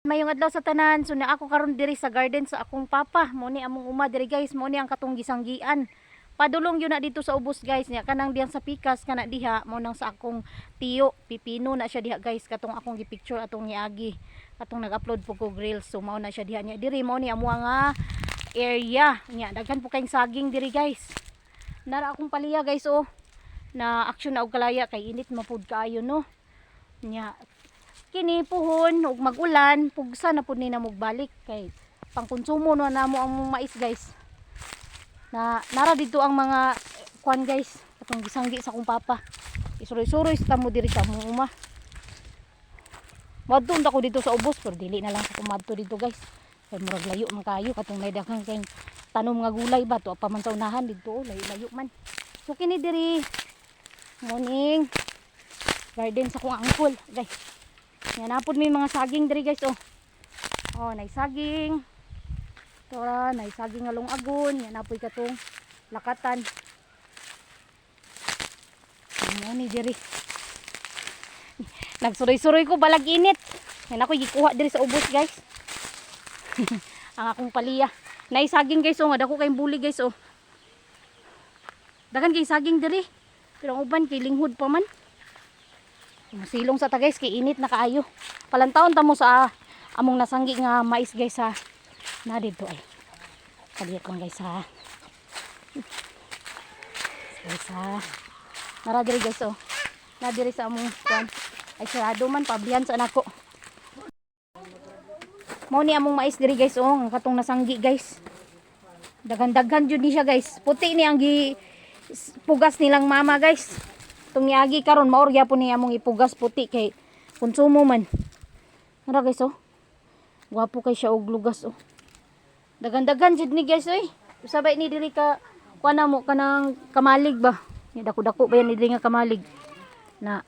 Mayong adlaw sa tanan, so na ako karon diri sa garden sa akong papa. Mo ni among uma diri guys, mo ni ang katong gisanggian. Padulong yun na dito sa ubos guys, nya kanang diyan sa pikas kana diha mo nang sa akong tiyo, pipino na siya diha guys, katong akong gipicture atong niagi. Katong nag-upload po ko reels, so mao na siya diha nya diri mo ni amo nga area. Nya daghan po kayong saging diri guys. Nara akong paliya guys oh. Na action na og kalaya kay init mapud kaayo no. Nya kini puhon ug magulan pugsa na pud ni na mogbalik kay pangkonsumo na namo ang mais guys. Na nara dito ang mga kwan guys, katong gisanggi sa akong papa. Isuroy-suroy sa mo diri sa among uma. Madto ko dito sa ubos pero dili na lang sa kumadto dito guys. Kay murag layo man kayo katong may daghang kay tanom nga gulay ba to pa man sa unahan dito layo man. So kini diri morning garden sa akong angkol guys. Yan napod may mga saging diri guys oh. Oh, nay saging. Tora, nay saging nga lungagon, yan napoy katong lakatan. Ano ni diri. Nagsuroy-suroy ko balag init. Yan ako gikuha diri sa ubos guys. Ang akong paliya. Nay saging guys oh, nga dako kayong buli guys oh. Dagan kay saging diri. Pero ang uban kay linghod pa man. Silong sa ta guys kay init na kaayo. Palantawon ta mo sa among nasanggi nga mais guys ha. Na dito ay. Kaliya ko guys ha. Guys ha. Nara diri guys oh. Na diri sa among kwan. Ay sarado man pablihan sa nako. Mao ni among mais diri guys oh, nga katong nasanggi guys. Dagan-dagan jud ni siya guys. Puti ni ang pugas nilang mama guys. Itong niagi karon maor gyapon ni among ipugas puti kay konsumo man. Nara guys oh. Gwapo kay siya og lugas oh. Dagan-dagan jud ni guys oy. Usabay ni diri ka kuana mo kanang kamalig ba. Ni dako-dako ba yan ni diri nga kamalig na